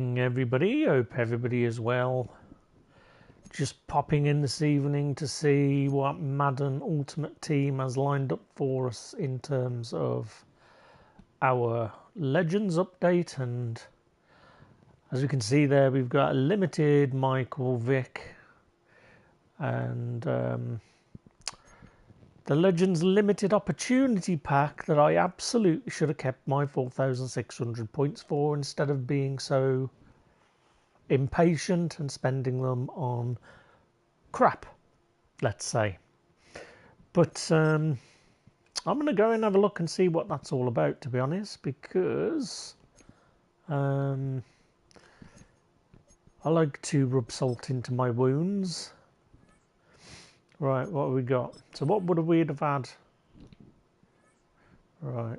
Everybody, hope everybody is well. Just popping in this evening to see what Madden Ultimate Team has lined up for us in terms of our Legends update, and as we can see there, we've got a limited Michael Vick and the Legends limited opportunity pack that I absolutely should have kept my 4,600 points for instead of being so impatient and spending them on crap, let's say. But I'm going to go and have a look and see what that's all about, to be honest, because I like to rub salt into my wounds. Right, what have we got? So what would we have had? Right.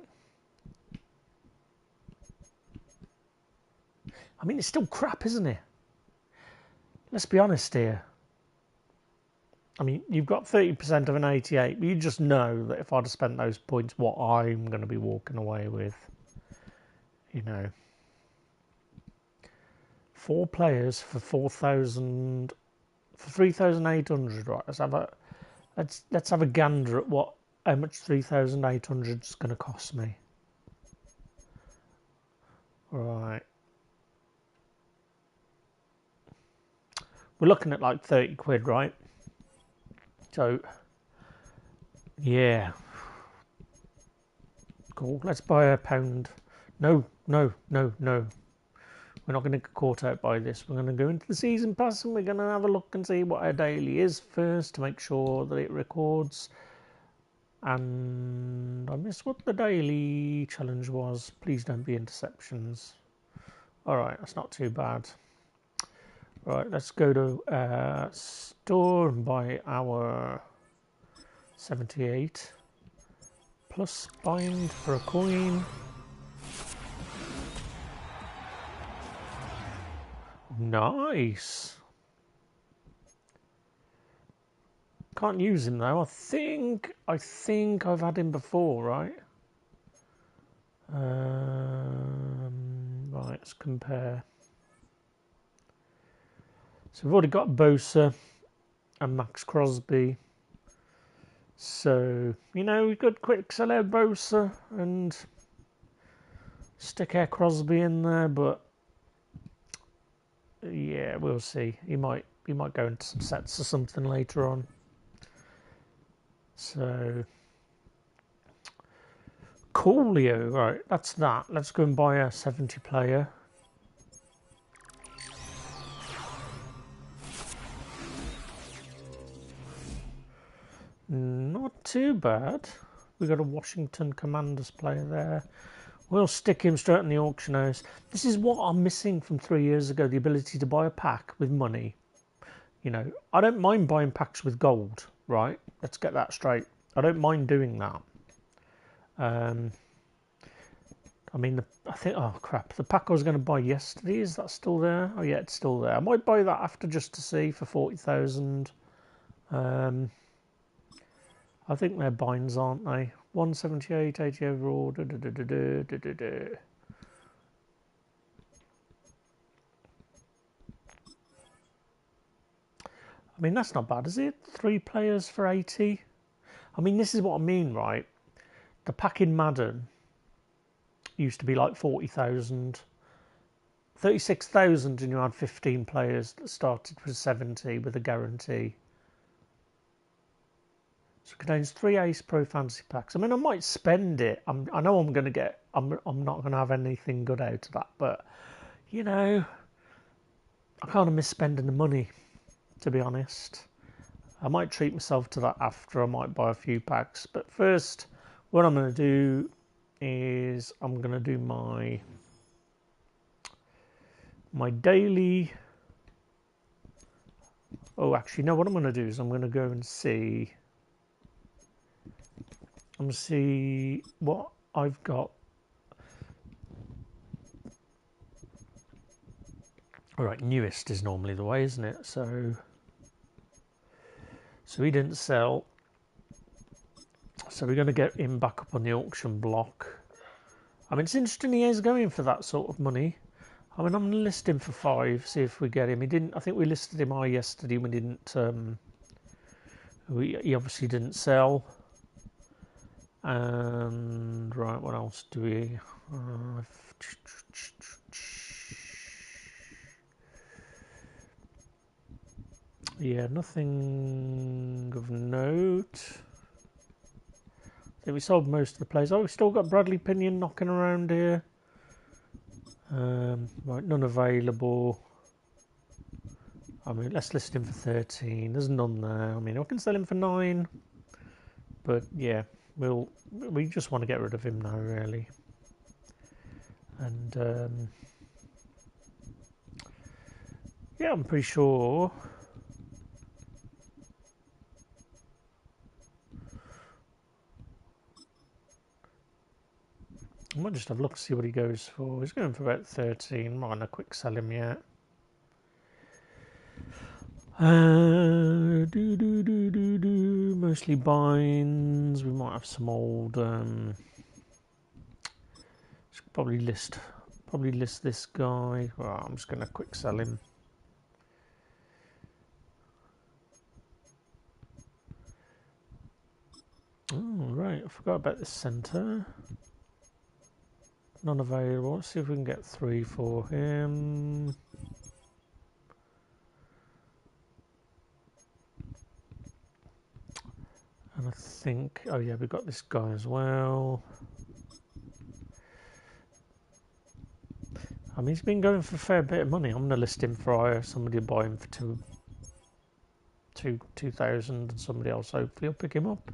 I mean, it's still crap, isn't it? Let's be honest here. I mean, you've got 30% of an 88, but you just know that if I'd have spent those points, what I'm going to be walking away with. You know. 4 players for 4,000... For 3,800, right? Let's have a gander at how much 3,800 is going to cost me. Right. We're looking at like 30 quid, right? So, yeah. Cool. Let's buy a pound. No. We're not going to get caught out by this. We're going to go into the season pass and we're going to have a look and see what our daily is first to make sure that it records. And I missed what the daily challenge was. Please don't be interceptions. Alright, that's not too bad. Right, let's go to store and buy our 78 plus bind for a coin. Nice. Can't use him though. I think I've had him before, right? Right, let's compare. So we've already got Bosa and Max Crosby. So, you know, we could quick sell out Bosa and stick our Crosby in there, but yeah, we'll see. He might go into some sets or something later on. So Coolio, right, that's that. Let's go and buy a 70 player. Not too bad. We got a Washington Commanders player there. We'll stick him straight in the auction house. This is what I'm missing from 3 years ago, the ability to buy a pack with money. You know, I don't mind buying packs with gold, right? Let's get that straight. I don't mind doing that. I mean, I think, oh crap, the pack I was going to buy yesterday, is that still there? Oh yeah, it's still there. I might buy that after just to see for 40,000. I think they're binds, aren't they? 178, 80 overall. I mean, that's not bad, is it? 3 players for 80. I mean, this is what I mean, right? The pack in Madden used to be like 40,000. 36,000 and you had 15 players that started with 70 with a guarantee. So it contains 3 Ace Pro Fantasy packs. I mean, I might spend it. I know I'm going to I'm not going to have anything good out of that, but you know, I kind of miss spending the money, to be honest. I might treat myself to that after. I might buy a few packs, but first, what I'm going to do is I'm going to do my daily. Oh, actually, no. What I'm going to do is I'm going to go and see. I'm going to see what I've got. All right, newest is normally the way, isn't it? So he didn't sell. So we're going to get him back up on the auction block. I mean, it's interesting he is going for that sort of money. I mean, I'm going to list him for 5, see if we get him. He didn't. I think we listed him high yesterday. We didn't. He obviously didn't sell. And right, what else do we? Yeah, nothing of note. I think we sold most of the players. Oh, we've still got Bradley Pinion knocking around here. Right, none available. I mean, let's list him for 13. There's none there. I mean, I can sell him for 9. But yeah, we just want to get rid of him now, really. And yeah, I'm pretty sure. I might just have a look, see what he goes for. He's going for about 13. I'm not going to quick sell him yet. Mostly binds. We might have some old. Should probably list this guy. Well, I'm just going to quick sell him. Oh right, I forgot about this centre. None available. Let's see if we can get 3 for him. And I think, oh yeah, we've got this guy as well. I mean, he's been going for a fair bit of money. I'm going to list him for higher. Somebody will buy him for 2,000, and somebody else hopefully will pick him up.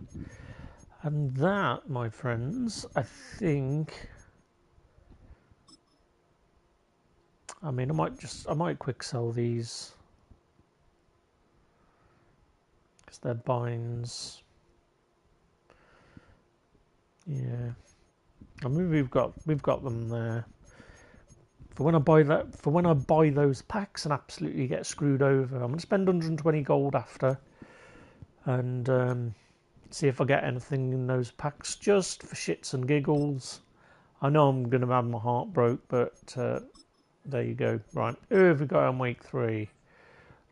And that, my friends, I think. I mean, I might quick sell these because they're binds. Yeah, I mean we've got them there. For when I buy those packs and absolutely get screwed over, I'm gonna spend 120 gold after, and see if I get anything in those packs just for shits and giggles. I know I'm gonna have my heart broke, but there you go. Right, who have we got on week 3?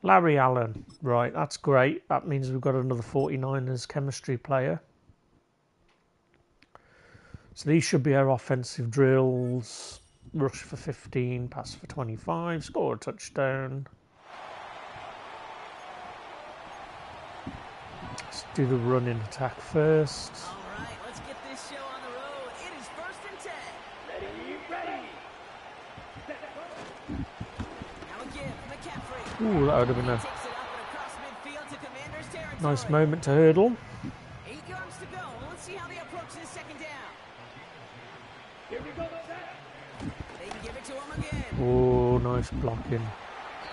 Larry Allen. Right, that's great. That means we've got another 49ers chemistry player. So these should be our offensive drills. Rush for 15, pass for 25, score a touchdown. Let's do the running attack first. All right, let's get this show on the road. It is 1st and 10. Ready. Now again, McCaffrey. Ooh, that would have been a nice moment to hurdle. 8 yards to go. Let's see how they approach this 2nd down. Here we go. They can give it to him again. Oh, nice blocking.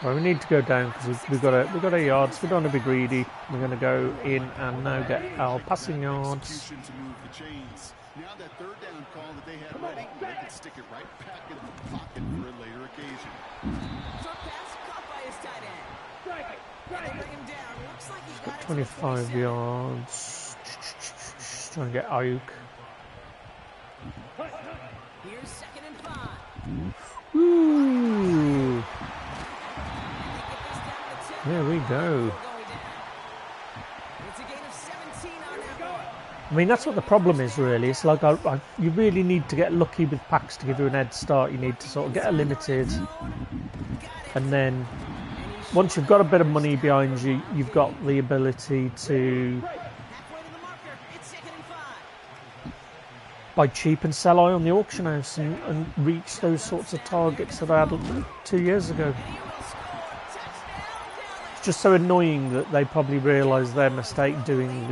Well, we need to go down because we've got our yards. We don't want to be greedy. We're going to go in and now get our passing yards. To move the chains. Now that 3rd down call that they had ready, they can stick it right back in the pocket for a later occasion. Short pass caught by his tight end. And they bring him down. Looks like he got 25 yards. Trying to get Ayuk. Here's 2nd and 5. Ooh. There we go. It's a gain of 17 on that one. I mean, that's what the problem is, really. It's like you really need to get lucky with packs to give you an head start. You need to sort of get a limited, and then once you've got a bit of money behind you, you've got the ability to Halfway to the marker. It's 2nd and 5. buy cheap and sell high on the auction house and reach those sorts of targets that I had 2 years ago. It's just so annoying that they probably realised their mistake doing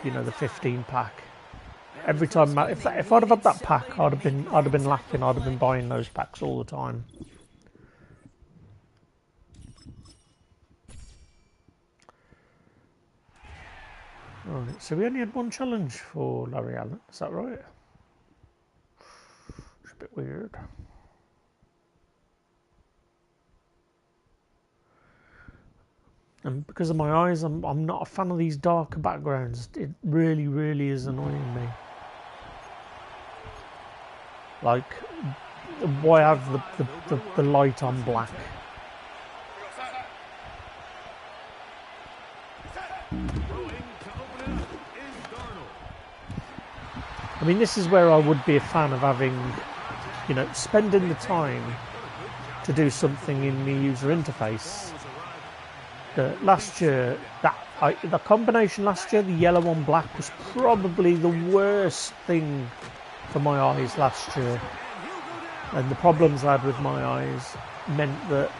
the 15 pack. Every time, if I'd have had that pack, I'd have been laughing. I'd have been buying those packs all the time. Right, so we only had one challenge for Larry Allen. Is that right? It's a bit weird. And because of my eyes, I'm not a fan of these darker backgrounds. It really, really is annoying me. Like, why have the light on black. I mean, this is where I would be a fan of having, you know, spending the time to do something in the user interface. Last year, the combination last year, the yellow on black, was probably the worst thing for my eyes last year. And the problems I had with my eyes meant that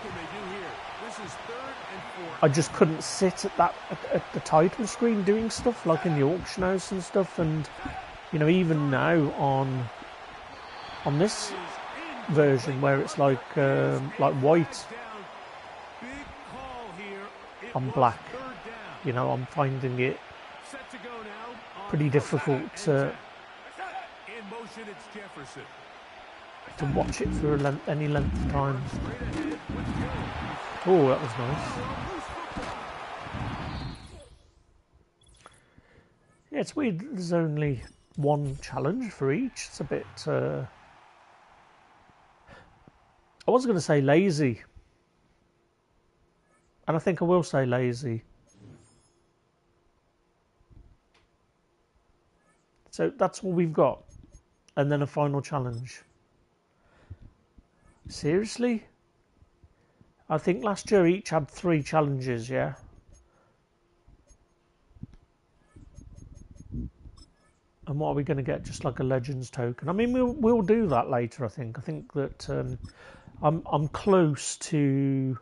I just couldn't sit at the title screen doing stuff like in the auction house and stuff. And you know, even now on this version where it's like white on black, you know, I'm finding it pretty difficult to watch it for any length of time. Oh, that was nice. Yeah, it's weird that there's only one challenge for each. It's a bit... I was going to say lazy. And I think I will say lazy. So that's all we've got. And then a final challenge. Seriously? I think last year each had 3 challenges, yeah? And what are we going to get? Just like a Legends token? I mean, we'll do that later, I think. I think that I'm close to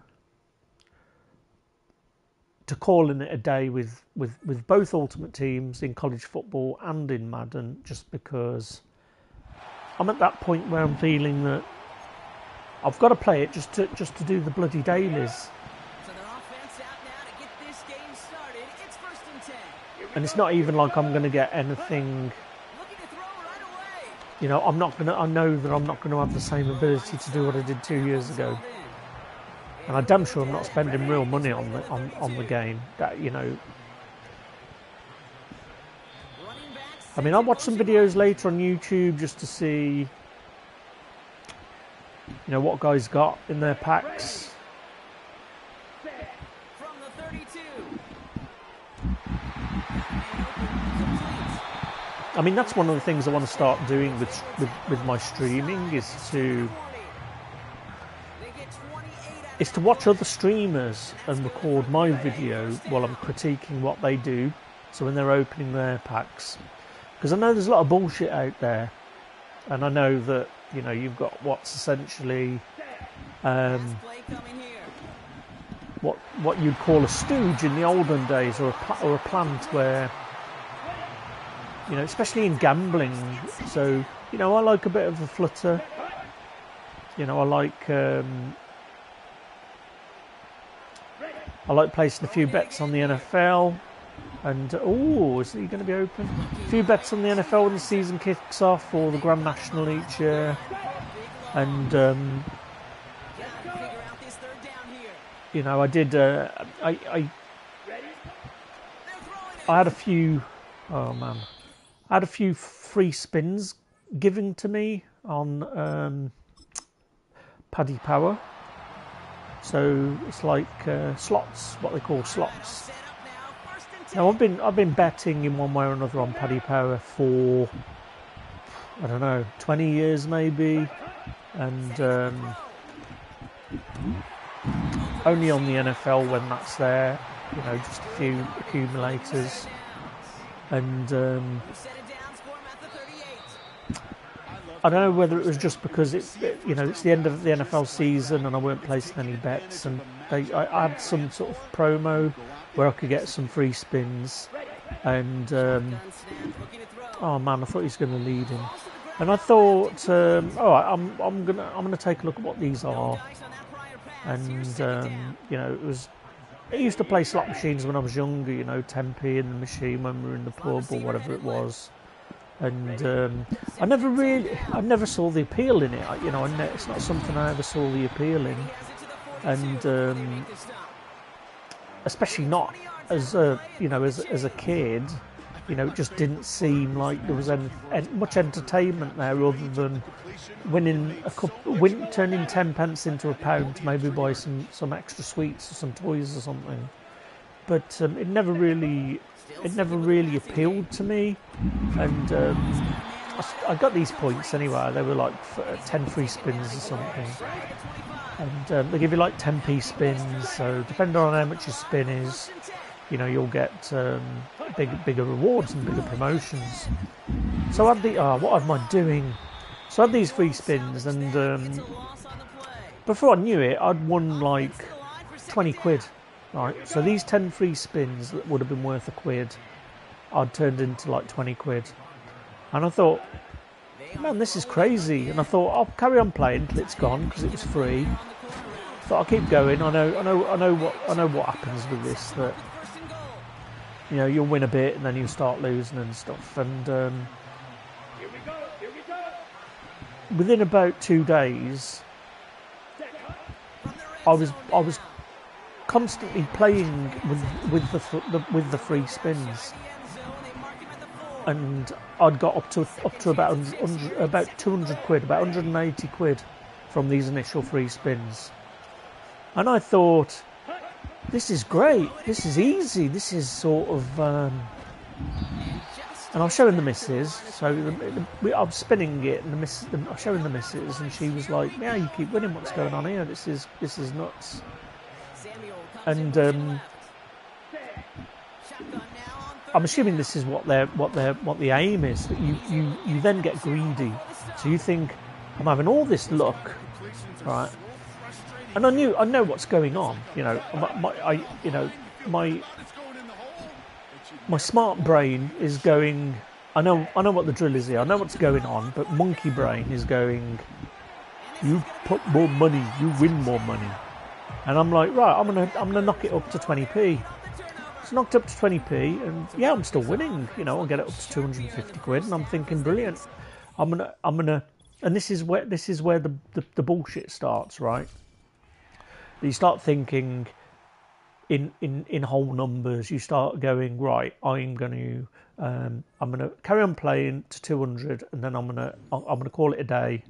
calling it a day with both Ultimate Teams in college football and in Madden, just because I'm at that point where I'm feeling that I've got to play it just to do the bloody dailies. And it's not even like I'm going to get anything, you know, I know that I'm not going to have the same ability to do what I did 2 years ago. And I'm damn sure I'm not spending real money on the game. That, you know, I mean, I'll watch some videos later on YouTube just to see, you know, what guys got in their packs. I mean, that's one of the things I want to start doing with my streaming is to watch other streamers and record my video while I'm critiquing what they do. So when they're opening their packs, because I know there's a lot of bullshit out there, and I know that, you know, you've got what's essentially what you'd call a stooge in the olden days, or a plant where, you know, especially in gambling. So, you know, I like a bit of a flutter. You know, I like placing a few bets on the NFL. And, oh, is he going to be open? A few bets on the NFL when the season kicks off, or the Grand National each year. And, you know, I did, I had a few, oh man, I had a few free spins given to me on Paddy Power. So it's like slots, what they call slots. Now I've been betting in one way or another on Paddy Power for, I don't know, 20 years maybe, and only on the NFL when that's there, you know, just a few accumulators, and I don't know whether it was just because it's the end of the NFL season and I weren't placing any bets, and I had some sort of promo where I could get some free spins, and oh man, I thought he was going to lead him, and I thought, I'm gonna take a look at what these are, and you know, I used to play slot machines when I was younger, you know, 10p in the machine when we were in the pub or whatever it was. And I never saw the appeal in it. You know, it's not something I ever saw the appeal in, and especially not as a kid. You know, it just didn't seem like there was much entertainment there other than winning turning 10 pence into a pound to maybe buy some extra sweets or some toys or something. But it never really appealed to me, and I got these points anyway. They were like 10 free spins or something, and they give you like 10p spins. So depending on how much your spin is, you know, you'll get bigger rewards and bigger promotions. So I had what am I doing? So I had these free spins, and before I knew it, I'd won like 20 quid. Right, so these 10 free spins that would have been worth £1, I'd turned into like 20 quid. And I thought, man, this is crazy. And I thought, I'll carry on playing until it's gone because it was free. I thought I'll keep going. I know what happens with this. That, you know, you'll win a bit and then you start losing and stuff. And within about 2 days, I was constantly playing with the free spins, and I'd got up to about 200 quid, about 180 quid from these initial free spins, and I thought, this is great, this is easy, this is sort of, and I was showing the missus, so I was spinning it, and I was showing the missus, and she was like, "Yeah, you keep winning. What's going on here? This is nuts." And I'm assuming this is what the aim is. That you then get greedy, so you think, I'm having all this luck, right? And I know what's going on. You know, my smart brain is going. I know what the drill is here. I know what's going on, but monkey brain is going. You put more money, you win more money. And I'm like, right, I'm gonna knock it up to 20p. It's knocked up to 20p, and yeah, I'm still winning. You know, I'll get it up to 250 quid, and I'm thinking, brilliant. I'm gonna, and this is where the bullshit starts, right? You start thinking in whole numbers. You start going, right, I'm gonna carry on playing to 200, and then I'm gonna call it a day.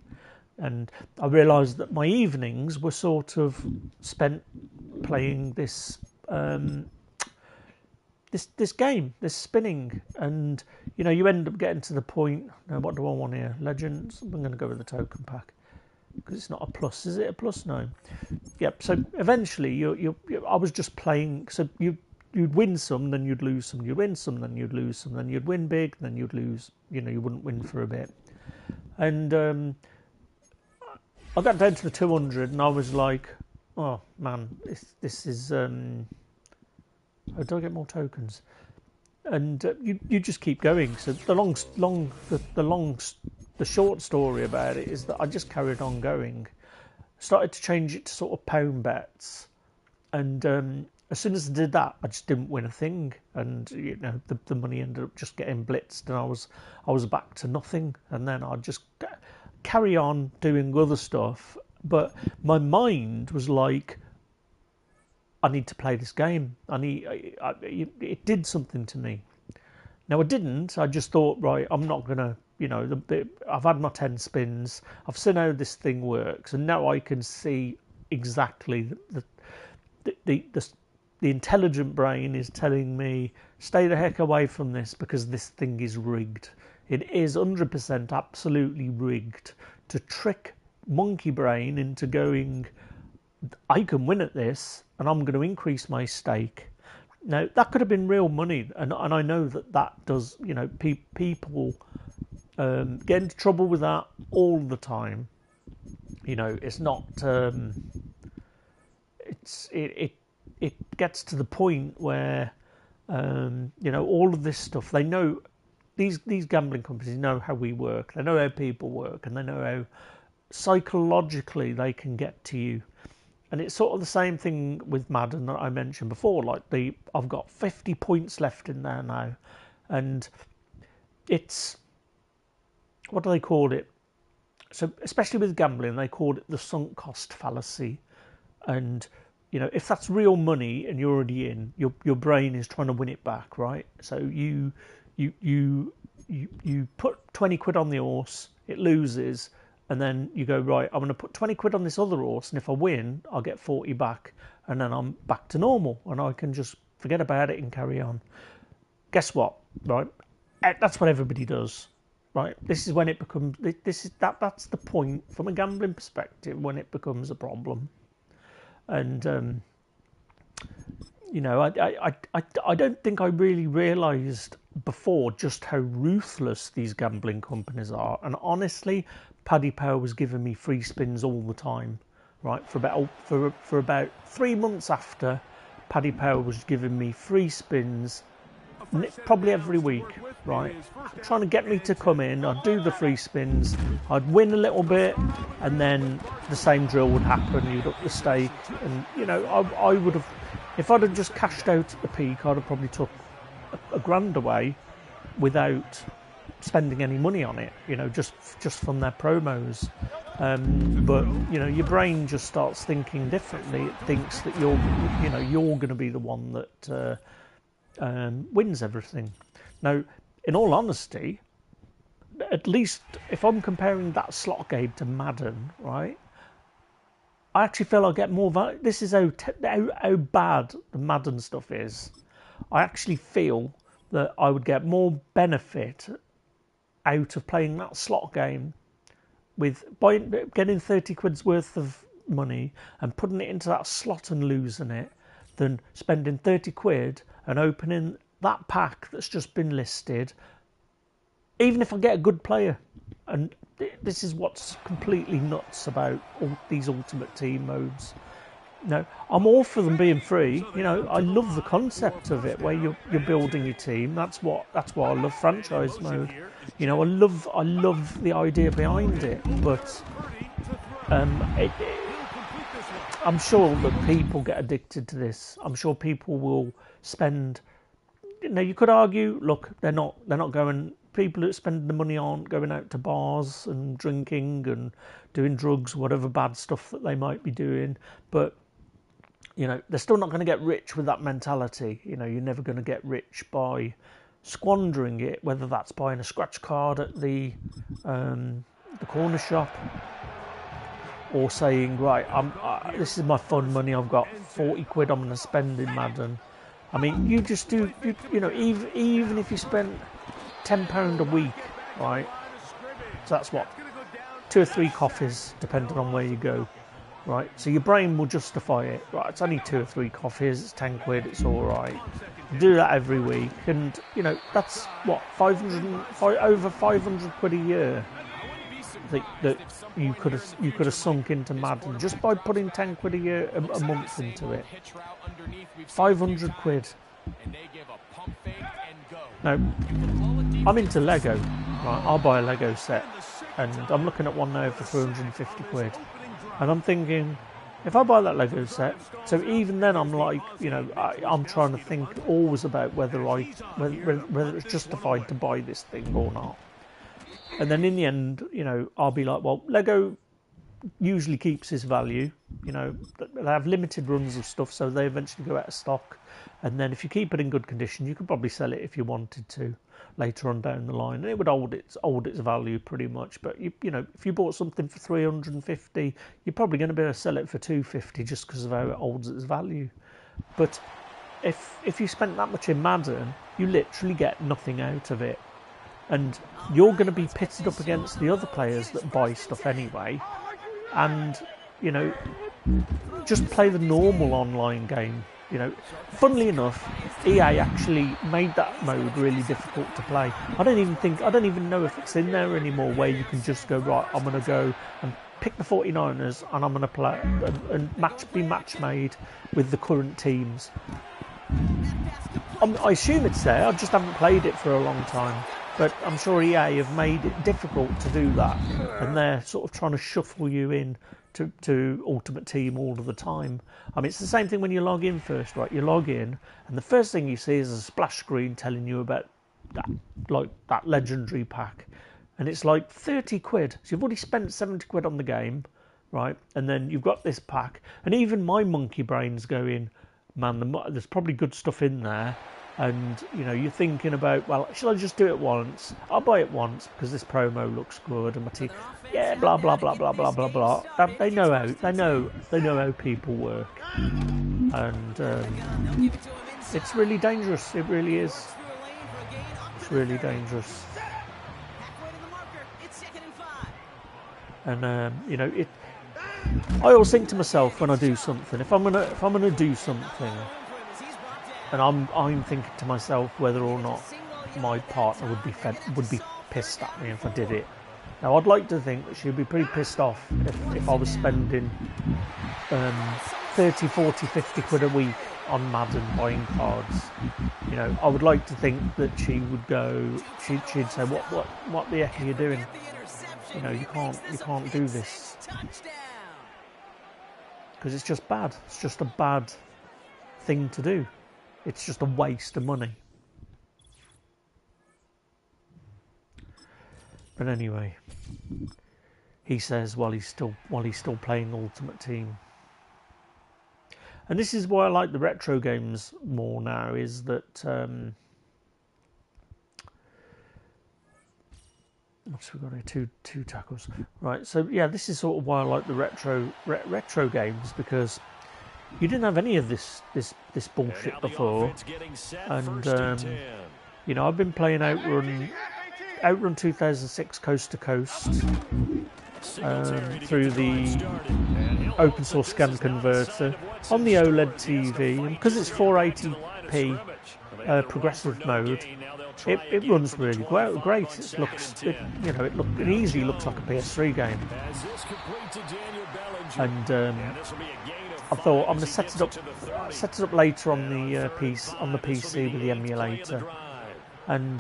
And I realised that my evenings were sort of spent playing this this game, this spinning, and you know, you end up getting to the point. Now, what do I want here? Legends. I'm going to go with the token pack because it's not a plus. Is it a plus? No. Yep. So eventually, I was just playing. So you'd win some, then you'd lose some. You'd win some, then you'd lose some. Then you'd win big, then you'd lose. You know, you wouldn't win for a bit, and I got down to the 200, and I was like, "Oh man, this is." How do I get more tokens? And you just keep going. So the short story about it is that I just carried on going. Started to change it to sort of pound bets, and as soon as I did that, I just didn't win a thing, and you know, the money ended up just getting blitzed, and I was back to nothing, and then I'd just carry on doing other stuff, but my mind was like, I need to play this game. It did something to me. Now I didn't. I just thought, right, I'm not gonna, you know, I've had my 10 spins. I've seen how this thing works, and now I can see exactly the intelligent brain is telling me, stay the heck away from this because this thing is rigged. It is 100% absolutely rigged to trick monkey brain into going, I can win at this and I'm going to increase my stake. Now, that could have been real money, and I know that does, you know, people get into trouble with that all the time. You know, it's not, it gets to the point where, you know, all of this stuff, they know, these gambling companies know how we work, they know how people work, and they know how psychologically they can get to you. And it's sort of the same thing with Madden that I mentioned before. Like I've got 50 points left in there now, and it's, what do they call it? So especially with gambling, they call it the sunk cost fallacy. And you know, if that's real money and you're already in, your brain is trying to win it back, right? So you you put 20 quid on the horse, it loses, and then you go, right, I'm going to put 20 quid on this other horse, and if I win, I'll get 40 back, and then I'm back to normal, and I can just forget about it and carry on. Guess what, right? That's what everybody does, right? This is when it becomes, that's the point, from a gambling perspective, when it becomes a problem. And, you know, I don't think I really realised before just how ruthless these gambling companies are. And honestly, Paddy Power was giving me free spins all the time, right? For about 3 months after, Paddy Power was giving me free spins, probably every week, right? Trying to get me to come in. I'd do the free spins, I'd win a little bit, and then the same drill would happen. You'd up the stake, and you know, I would have, if I'd have just cashed out at the peak, I'd have probably took a grand away without spending any money on it, you know, just from their promos. But you know, your brain just starts thinking differently. It thinks that you're going to be the one that wins everything. Now, in all honesty, at least if I'm comparing that slot game to Madden, right, I actually feel I get more value. This is how bad the Madden stuff is. I actually feel that I would get more benefit out of playing that slot game with getting 30 quid's worth of money and putting it into that slot and losing it than spending 30 quid and opening that pack that's just been listed, even if I get a good player. And this is what's completely nuts about all these Ultimate Team modes. No, I'm all for them being free. You know, I love the concept of it, where you're building your team. That's why I love franchise mode. You know, I love the idea behind it. But I'm sure that people get addicted to this. I'm sure people will spend. You know, you could argue, look, they're not going. People that spend the money aren't going out to bars and drinking and doing drugs, whatever bad stuff that they might be doing. But you know, they're still not going to get rich with that mentality. You know, you're never going to get rich by squandering it, whether that's buying a scratch card at the corner shop, or saying, right, this is my fun money. I've got 40 quid I'm going to spend in Madden. I mean, you just do, you know, even if you spent £10 a week, right? So that's what, 2 or 3 coffees, depending on where you go, right? So your brain will justify it, right? It's only 2 or 3 coffees, it's 10 quid, it's all right. You do that every week, and you know that's what, over 500 quid a year that you could have sunk into Madden just by putting 10 quid a year a month into it. 500 quid. Now, I'm into Lego, right? I'll buy a Lego set, and I'm looking at one now for 350 quid. And I'm thinking, if I buy that Lego set, so even then I'm like, you know, I'm trying to think always about whether it's justified to buy this thing or not. And then in the end, you know, I'll be like, well, Lego usually keeps its value. You know, they have limited runs of stuff, so they eventually go out of stock. And then if you keep it in good condition, you could probably sell it if you wanted to later on down the line, and it would hold its value pretty much. But you know, if you bought something for 350, you're probably going to be able to sell it for 250 just because of how it holds its value. But if you spent that much in Madden, you literally get nothing out of it, and you're going to be pitted up against the other players that buy stuff anyway. And you know, just play the normal online game. You know, funnily enough, EA actually made that mode really difficult to play. I don't even know if it's in there anymore, where you can just go, right, I'm going to go and pick the 49ers and I'm going to play and be match made with the current teams. I assume it's there. I just haven't played it for a long time. But I'm sure EA have made it difficult to do that, and they're sort of trying to shuffle you in to Ultimate Team all of the time. I mean, it's the same thing when you log in first, right? You log in, and the first thing you see is a splash screen telling you about that legendary pack, and it's like 30 quid. So you've already spent 70 quid on the game, right? And then you've got this pack, and even my monkey brain's going, man, there's probably good stuff in there. and you know you're thinking about, well, shall I just do it once? I'll buy it once because this promo looks good, and my team, yeah, blah blah blah blah blah blah blah. They know how people work, and it's really dangerous. It really is. It's really dangerous. And you know, I always think to myself when I do something, if I'm gonna do something, and I'm thinking to myself whether or not my partner would be pissed at me if I did it. Now I'd like to think that she'd be pretty pissed off if I was spending 30, 40, 50 quid a week on Madden buying cards. You know, I would like to think that she would go, she'd say, what the heck are you doing? You know, you can't do this, because it's just bad. It's just a bad thing to do. It's just a waste of money. But anyway, he says while he's still playing Ultimate Team. And this is why I like the retro games more now, is that what's we got here? Two tackles, right? So yeah, this is sort of why I like the retro games, because you didn't have any of this bullshit before. And you know, I've been playing Outrun 2006 coast to coast through the open source scan converter on the OLED TV, and because it's 480p progressive mode, it runs really great. It easily looks like a PS3 game. And I thought I'm going to set it up later on the PC with the emulator. And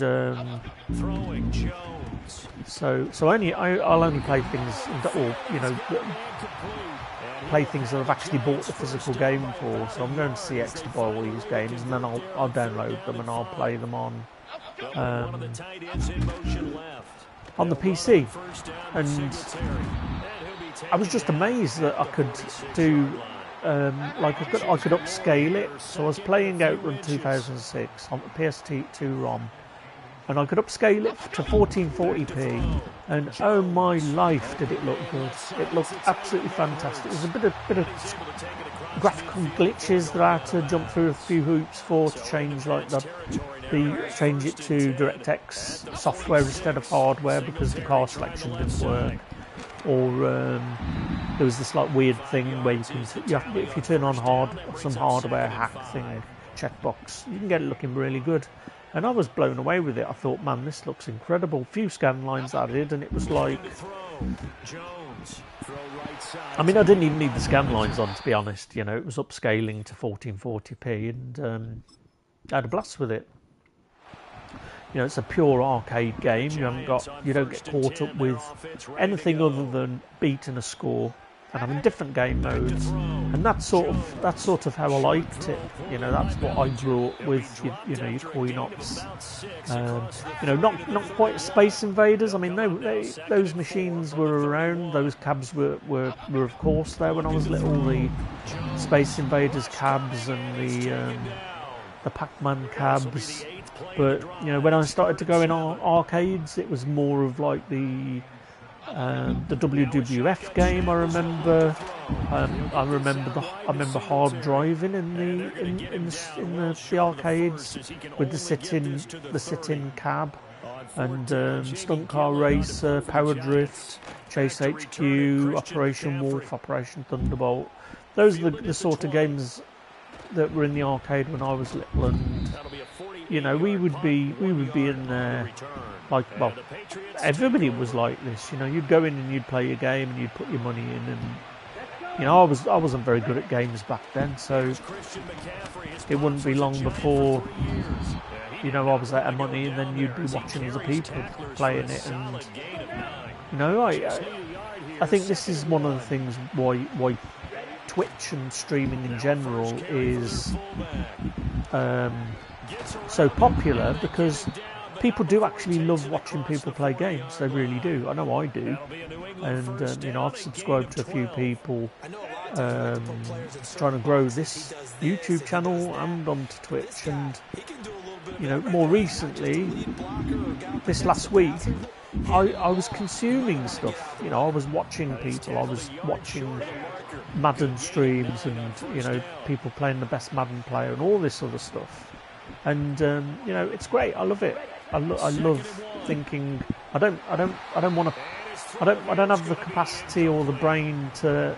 so I'll only play things, or you know, play things that I've actually bought the physical game for. So I'm going to CX to buy all these games, and then I'll download them and I'll play them on the PC. And I was just amazed that I could do I could upscale it. So I was playing Outrun 2006 on the PS2 ROM, and I could upscale it to 1440p, and oh my life, did it look good! It looked absolutely fantastic. There's a bit of graphical glitches that I had to jump through a few hoops for to change, like change it to DirectX software instead of hardware, because the car selection didn't work. Or there was this like weird thing where if you turn on some hardware hack thing checkbox, you can get it looking really good. And I was blown away with it. I thought, man, this looks incredible. Few scan lines added, and it was like, I mean, I didn't even need the scan lines on, to be honest. You know, it was upscaling to 1440p, and I had a blast with it. You know, it's a pure arcade game. You don't get caught up with anything other than beating a score and having different game modes. And that's sort of how I liked it. You know, that's what I grew up with. You know, your coin ops. You know, not quite Space Invaders. I mean, those machines were around. Those cabs were of course there when I was little. The Space Invaders cabs and the Pac-Man cabs. But you know, when I started to go in arcades, it was more of like the WWF game. I remember hard driving in the arcades with the sit-in cab, and Stunt Car Racer, Power Drift, Chase HQ, Operation Wolf, Operation Thunderbolt. Those are the sort of games that were in the arcade when I was little, and you know, we would be in there, like, well, everybody was like this. You know, you'd go in and you'd play your game and you'd put your money in, and you know, I wasn't very good at games back then, so it wouldn't be long before, you know, I was out of money, and then you'd be watching other people playing it. And you know, I think this is one of the things why Twitch and streaming in general is so popular, because people do actually love watching people play games. They really do. I know I do. And you know, I've subscribed to a few people trying to grow this YouTube channel and onto Twitch, and you know, more recently, this last week, I was consuming stuff. You know, I was watching people. I was watching Madden streams and, you know, people playing the best Madden player and all this other stuff. And you know, it's great. I love it. I love thinking. I don't want to. I don't have the capacity or the brain to,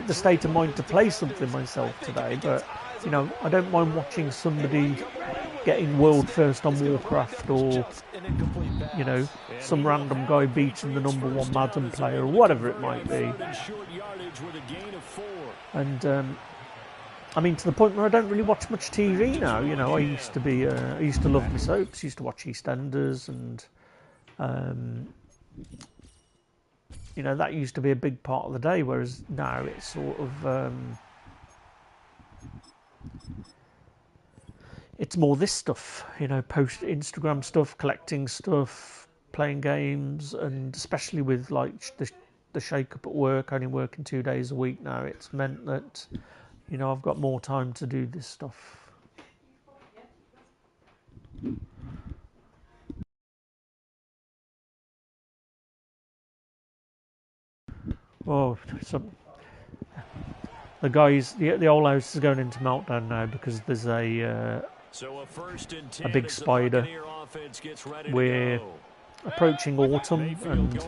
the state of mind to play something myself today. But you know, I don't mind watching somebody getting world first on Warcraft, or you know, some random guy beating the #1 Madden player or whatever it might be. And I mean, to the point where I don't really watch much TV now. You know, I used to love my soaps. Used to watch EastEnders, and you know, that used to be a big part of the day. Whereas now it's sort of it's more this stuff. You know, post Instagram stuff, collecting stuff, playing games, and especially with like the shake up at work, only working 2 days a week now. It's meant that, you know, I've got more time to do this stuff. Oh, the guys, the old house is going into meltdown now because there's a big spider. We're approaching autumn, and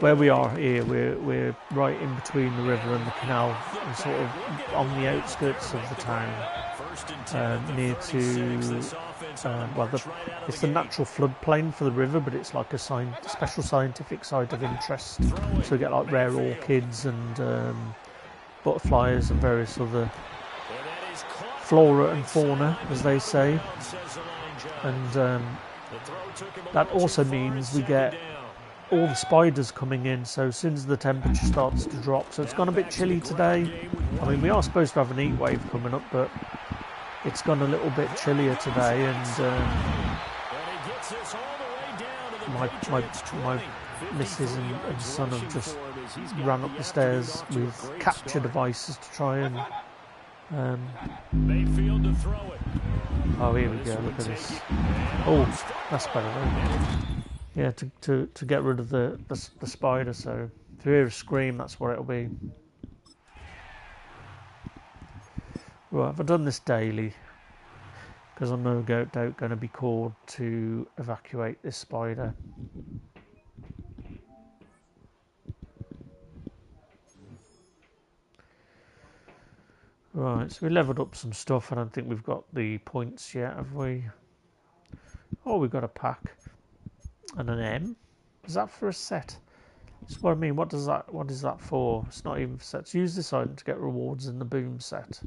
where we are here, we're right in between the river and the canal, and sort of on the outskirts of the town, near to well, it's the natural floodplain for the river, but it's like a special scientific site of interest. So we get like rare orchids and butterflies and various other flora and fauna, as they say. And that also means we get all the spiders coming in, so as soon as the temperature starts to drop. So it's gone a bit chilly today. I mean, we are supposed to have an heat wave coming up, but it's gone a little bit chillier today, and my missus and son have just ran up the stairs with capture devices to try and oh, here we go, look at this. Oh, that's better, right? Yeah, to get rid of the spider. So if you hear a scream, that's what it'll be. Right, I've done this daily because I'm no doubt going to be called to evacuate this spider. Right, so we leveled up some stuff. I don't think we've got the points yet, have we? Oh, we've got a pack and an M. Is that for a set? That's what I mean. What is that for? It's not even for sets. Use this item to get rewards in the boom set.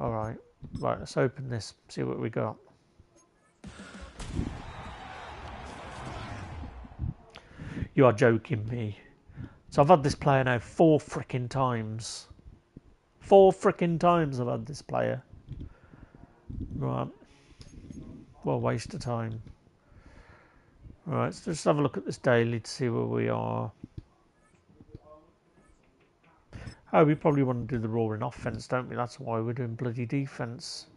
All right. Right, let's open this, see what we got. You are joking me. So I've had this player now 4 frickin' times. 4 frickin' times I've had this player. Right. What a waste of time. Right, let's just have a look at this daily to see where we are. Oh, we probably want to do the roaring offense, don't we? That's why we're doing bloody defense.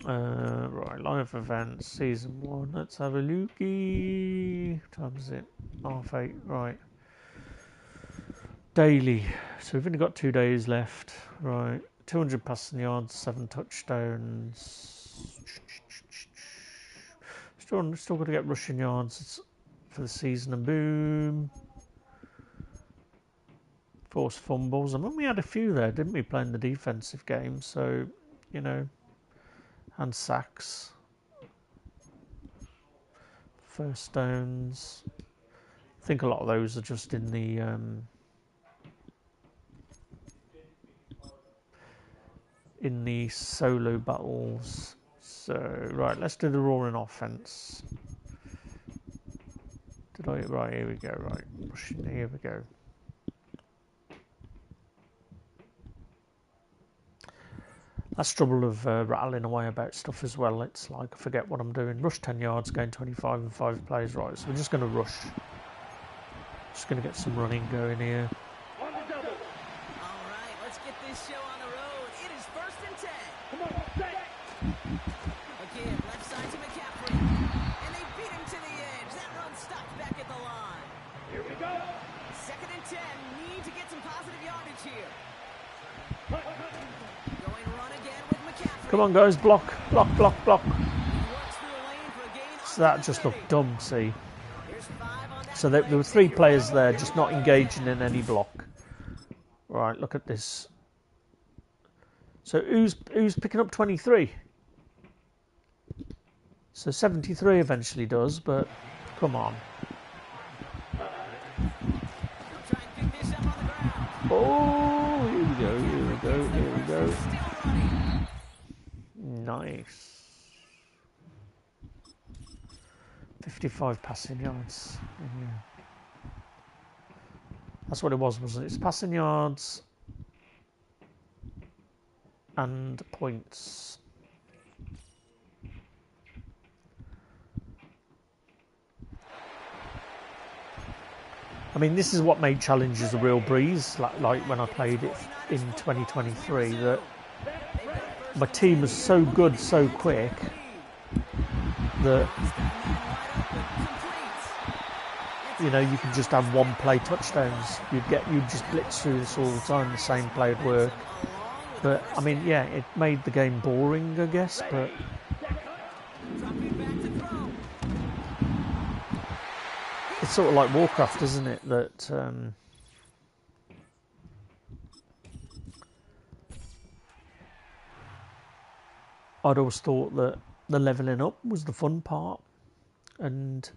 Right, live events, season 1. Let's have a looky. What time is it? 8:30. Right. Daily. So we've only got 2 days left. Right. 200 passing yards, 7 touchdowns. Still got to get rushing yards for the season, and boom. Forced fumbles. I mean, we had a few there, didn't we, playing the defensive game? So, you know, and sacks, first downs. I think a lot of those are just in the solo battles. So, right, let's do the roaring offense. Right, here we go. Right, here we go. That's trouble of rattling away about stuff as well. It's like I forget what I'm doing. Rush 10 yards, gain 25 and 5 plays. Right, so we're just going to rush. Just going to get some running going here. All right, let's get this show on the road. It is 1st and 10. Come on, set. Again, left side to McCaffrey. And they beat him to the edge. That run stopped back at the line. Here we go. 2nd and 10. Need to get some positive yardage here. Going run again with McCaffrey. Come on, guys. Block, block, block, block. He works through the lane for a gain. So that just looked dumb, see. Here's 5 on that So there were 3 players there just not engaging in any block. Right, look at this. So who's picking up 23? So 73 eventually does, but come on. Try and pick this up on the ground. Oh, here we go, here we go, here we go. Still running. Nice. 55 passing yards. Yeah. That's what it was, wasn't it? It's passing yards and points. I mean, this is what made challenges a real breeze, like when I played it in 2023, that my team was so good, so quick, that, you know, you could just have one play touchdowns. You'd just blitz through this all the time, the same play would work. But, I mean, yeah, it made the game boring, I guess, but... It's sort of like Warcraft, isn't it? That I'd always thought that the leveling up was the fun part. And,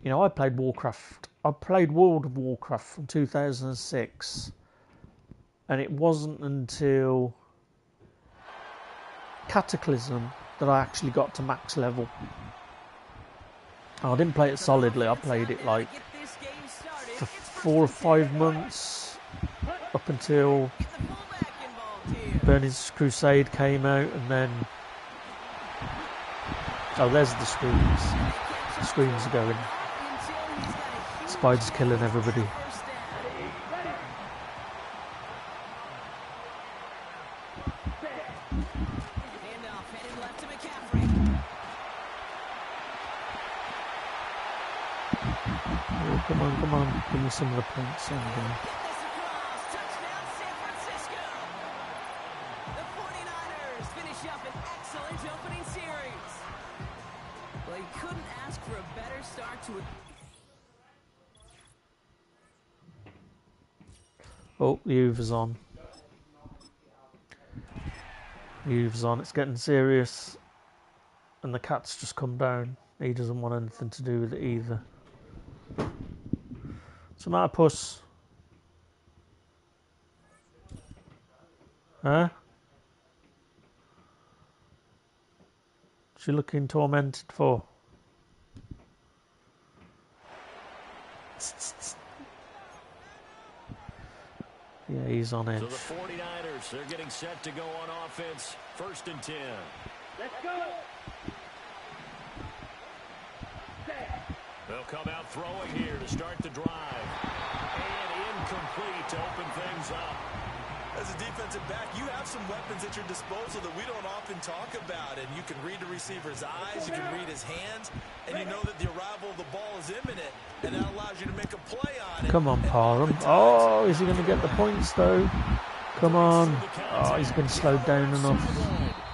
you know, I played Warcraft. I played World of Warcraft from 2006. And it wasn't until Cataclysm that I actually got to max level. I didn't play it solidly. I played it like for 4 or 5 months up until Burning's Crusade came out, and then oh, there's the screams. The screams are going. Spider's killing everybody. Come on, come on, give me some of the points. Touchdown, San Francisco. The 49ers finish up an excellent opening series. Well, you couldn't ask for a better start to it. Oh, the Hoover's on. The Hoover's on. It's getting serious. And the cat's just come down. He doesn't want anything to do with it either. What's the matter, puss? Huh? What's she looking tormented for? Yeah, he's on edge. So the 49ers, they're getting set to go on offense. 1st and 10. Let's go. They'll come out throwing here to start the drive. And incomplete to open things up. As a defensive back, you have some weapons at your disposal that we don't often talk about. And you can read the receiver's eyes, you can read his hands, and you know that the arrival of the ball is imminent. And that allows you to make a play on it. Come on, Parham. Oh, is he going to get the points, though? Come on. Oh, he's been slowed down enough.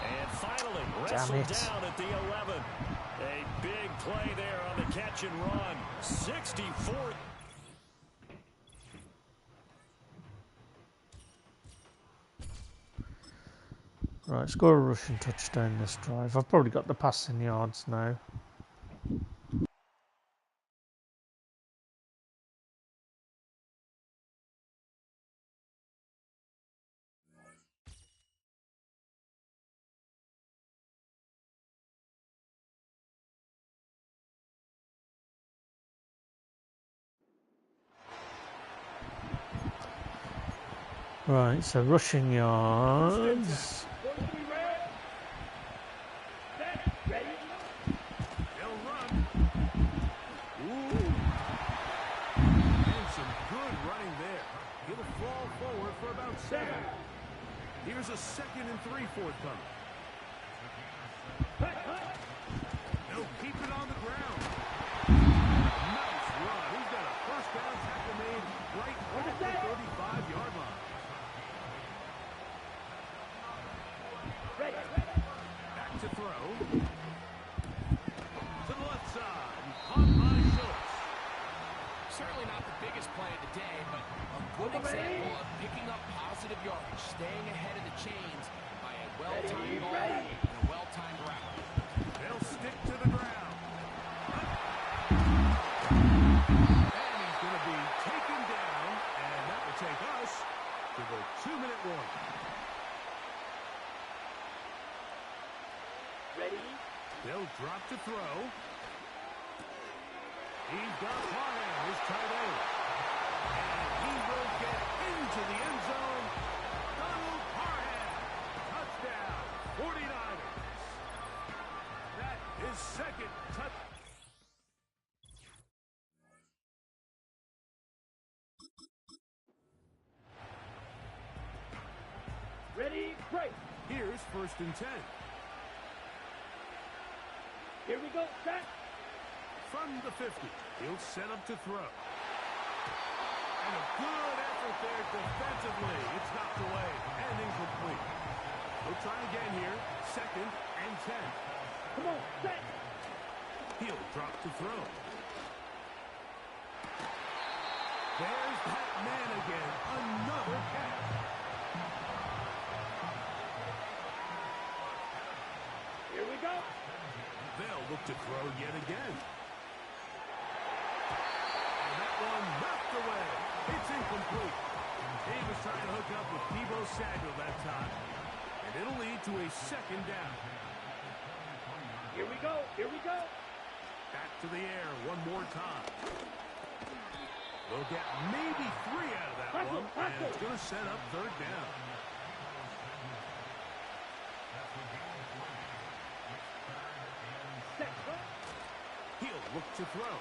And finally, Damn it. down at the 11. A big play there on the catch and run. 64. Right, score a rushing touchdown this drive. I've probably got the passing yards now. Right, so rushing yards. Here's a 2nd and 3 forthcoming. They'll keep it on the ground. Nice run. He's got a first down tackle made right at the 35-yard line. Back to throw. To the left side. Caught by Schultz. Certainly not the biggest play of the day, but a good example of picking up positive yardage, staying ahead of the chains by a well-timed ball and a well-timed route. They'll stick to the ground. And he's going to be taken down, and that will take us to the 2-minute warning. Ready? They'll drop to throw. He's got Ryan, his tight end. And he will get into the end zone. Donald Parham. Touchdown. 49ers. That is second touch. Ready? Break. Here's 1st and 10. Here we go. Set. From the 50, he'll set up to throw. And a good effort there defensively. It's knocked away and incomplete. He'll try again here. 2nd and 10. Come on. Set. He'll drop to throw. There's that man again. Another catch. Here we go. They'll look to throw yet again. And that one knocked away. It's incomplete. He was trying to hook up with Deebo Samuel that time. And it'll lead to a 2nd down. Here we go. Here we go. Back to the air one more time. They'll get maybe 3 out of that one. And it's going to set up 3rd down. He'll look to throw.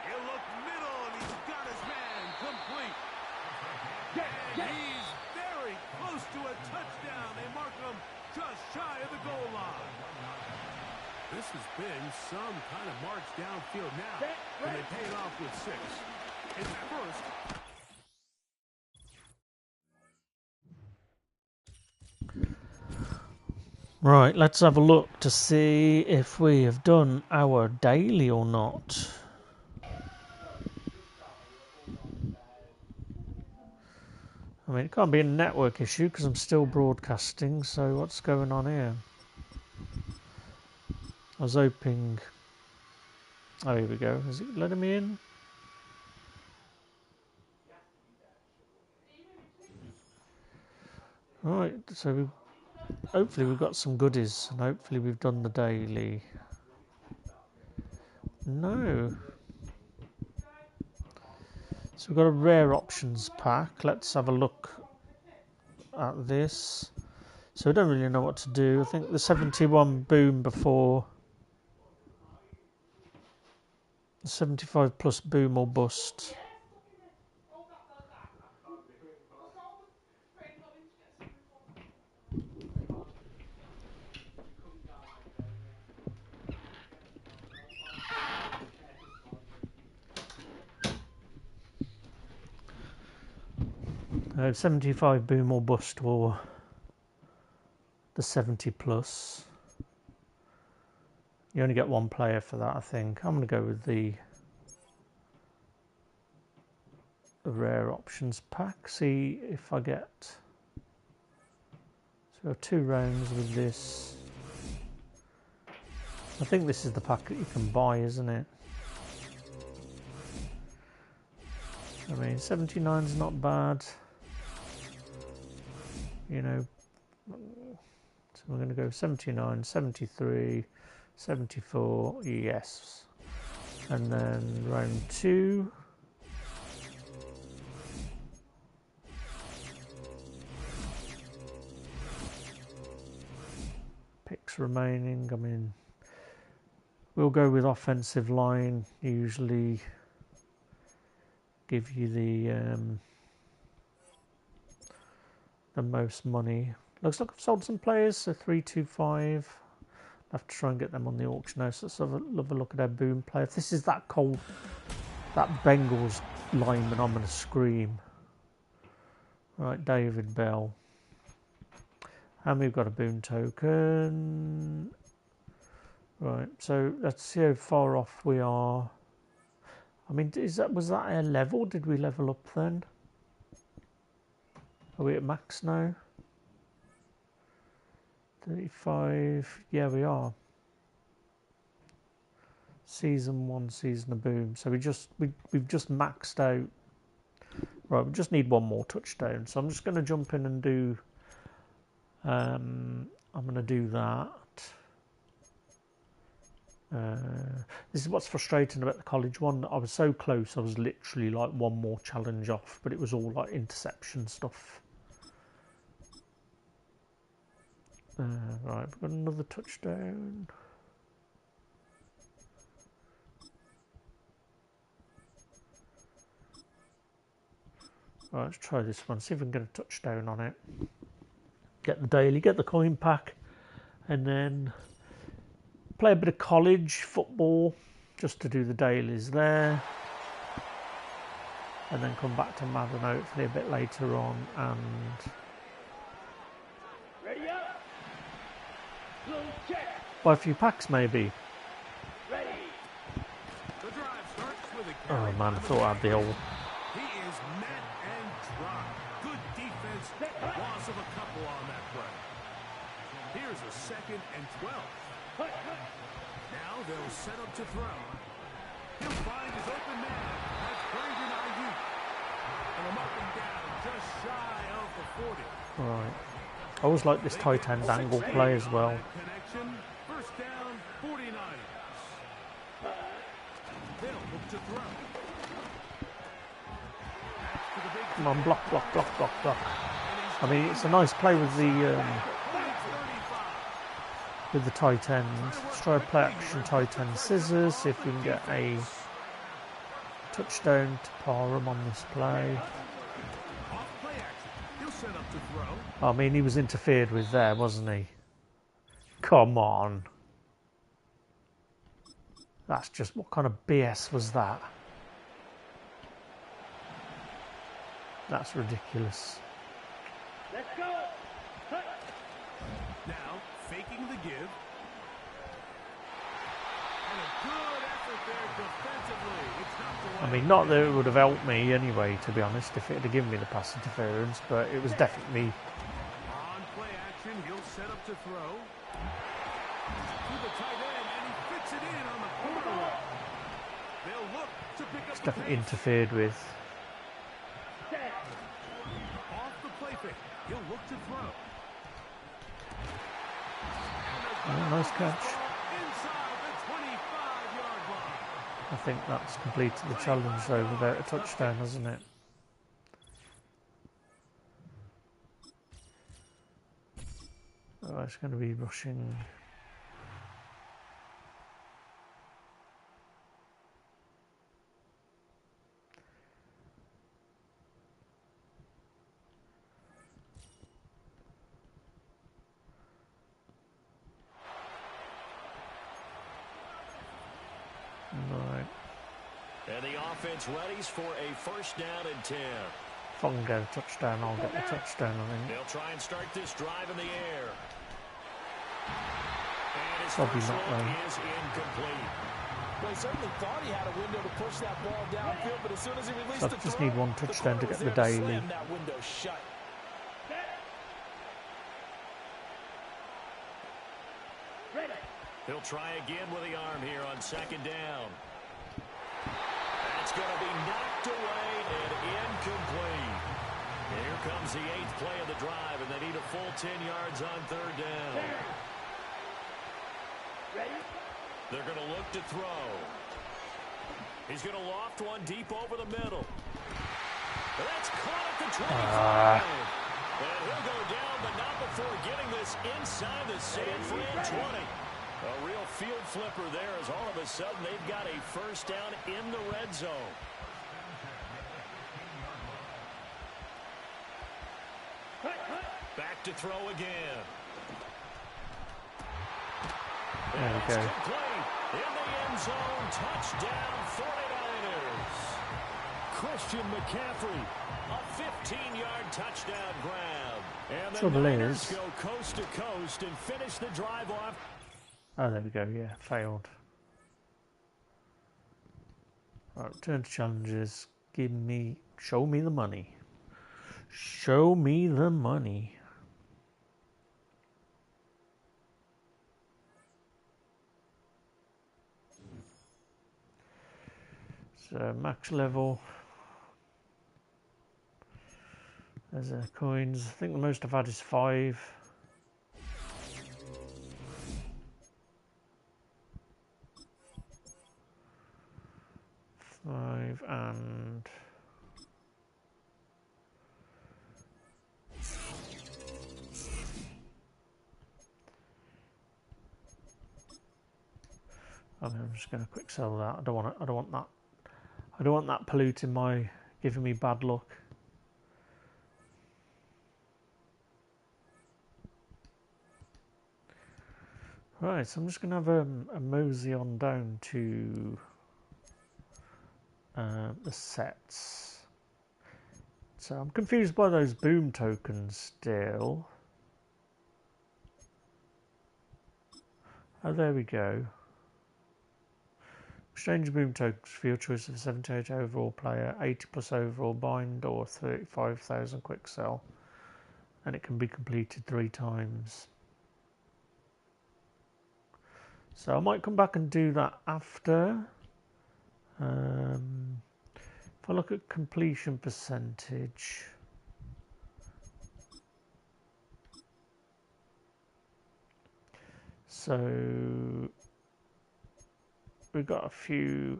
He'll look middle, and he's got his man complete. And he's very close to a touchdown. They mark him just shy of the goal line. This has been some kind of march downfield now, and they pay it off with 6. It's 1st. Right, let's have a look to see if we have done our daily or not. I mean, it can't be a network issue because I'm still broadcasting, so what's going on here? I was hoping... Oh, here we go. Is it letting me in? Right, so hopefully we've got some goodies, and hopefully we've done the daily. No. So we've got a rare options pack. Let's have a look at this. So I don't really know what to do. I think the 71 boom before. The 75 plus boom or bust. 75 boom or bust, or the 70 plus. You only get one player for that, I think. I'm going to go with the rare options pack. See if I get... So we have 2 rounds with this. I think this is the pack that you can buy, isn't it? I mean, 79 is not bad. You know, so we're going to go 79, 73, 74, yes. And then round 2. Picks remaining. I mean, we'll go with offensive line. Usually give you the the most money. Looks like I've sold some players, so 325. I have to try and get them on the auction house. Let's have a look at our boom player. If this is that cold, that Bengals lineman, I'm going to scream. Right, David Bell. And we've got a boom token. Right, so let's see how far off we are. I mean, was that a level? Did we level up then? Are we at max now? 35. Yeah, we are. Season 1, season of boom. So we've just maxed out. Right, we just need one more touchdown. So I'm just going to jump in and do. I'm going to do that. This is what's frustrating about the college one. I was so close. I was literally like one more challenge off, but it was all like interception stuff. Right, we've got another touchdown. Right, let's try this one. See if we can get a touchdown on it. Get the daily, get the coin pack, and then play a bit of college football just to do the dailies there, and then come back to Madden hopefully a bit later on and Ready up. Blue check. buy a few packs maybe. Ready. The drive starts with a Oh carry. man, I thought I had the old. He is met and dropped. Good defense. Loss of a couple on that play. Here's a 2nd and 12. Now they'll set up to throw. He'll find his open man. That's Brandon Ayuk. And they'll mark him down just shy of the 40. Right. I always like this tight end angle play as well. Connection. First down, 49ers. They'll look to throw. That's to the big Come on, block, block, block, block, block. I mean, it's a nice play with the tight end. Let's try play action tight end scissors. See if we can get a touchdown to Parham on this play. off play action. He'll set up to throw. I mean, he was interfered with there, wasn't he? Come on. That's just, what kind of BS was that? That's ridiculous. Let's go. Cut. Now, faking the give. And a good effort there defensively. It's knocked away. I mean, not that it would have helped me anyway, to be honest, if it had given me the pass interference, but it was definitely... On play action, he'll set up to throw. To the tight end, and he fits it in on the corner. They'll look to pick up It's the definitely pace. interfered with. Off the play fake. He'll look to throw. Oh, nice catch. Inside the 25-yard line. I think that's completed the challenge though without a touchdown, hasn't it? Oh, it's going to be rushing. Right. And the offense readies for a first down and 10. If I can get a touchdown, I'll get the touchdown, I think. They'll try and start this drive in the air. And his Probably first not, look though. is incomplete. Well, he certainly thought he had a window to push that ball downfield, but as soon as he released So I the just throw, need one the touchdown to corner get the was there to daily. slam that window shut. Ready. He'll try again with the arm here on second down. That's going to be knocked away and incomplete. And here comes the 8th play of the drive, and they need a full 10 yards on third down. Ready. They're going to look to throw. He's going to loft one deep over the middle. That's caught at the 25. And he'll go down, but not before getting this inside the San Fran 20. A real field flipper there as all of a sudden they've got a first down in the red zone. Cut, cut. to throw again. There we go. Complete. In the end zone, touchdown 49ers. Christian McCaffrey, a 15-yard touchdown grab. And the Trouble Niners is, go coast to coast and finish the drive off. oh, there we go. Yeah, failed. Right, return to challenges. Show me the money. Show me the money. So max level. There's coins. I think the most I've had is 5. And I'm just going to quick sell that. I don't want that. I don't want that polluting my, giving me bad luck. Right, so I'm just going to have a mosey on down to the sets. So I'm confused by those boom tokens still. Oh, there we go. Exchange boom tokens for your choice of 78 overall player, 80 plus overall bind, or 35,000 quick sell. And it can be completed 3 times. So I might come back and do that after. If I look at completion percentage, so we've got a few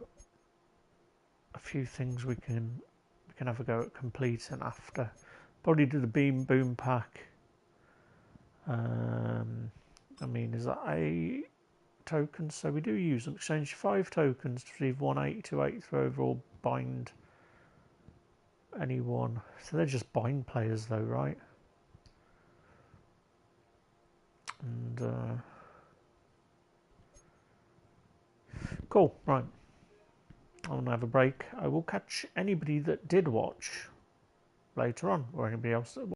things we can have a go at completing after. Probably do the boom pack. I mean, is that a token? So we do use them. Exchange 5 tokens to receive 180 to 83 overall bind. Anyone. So they're just bind players though, right? And cool, right. I'm going to have a break. I will catch anybody that did watch later on, or anybody else that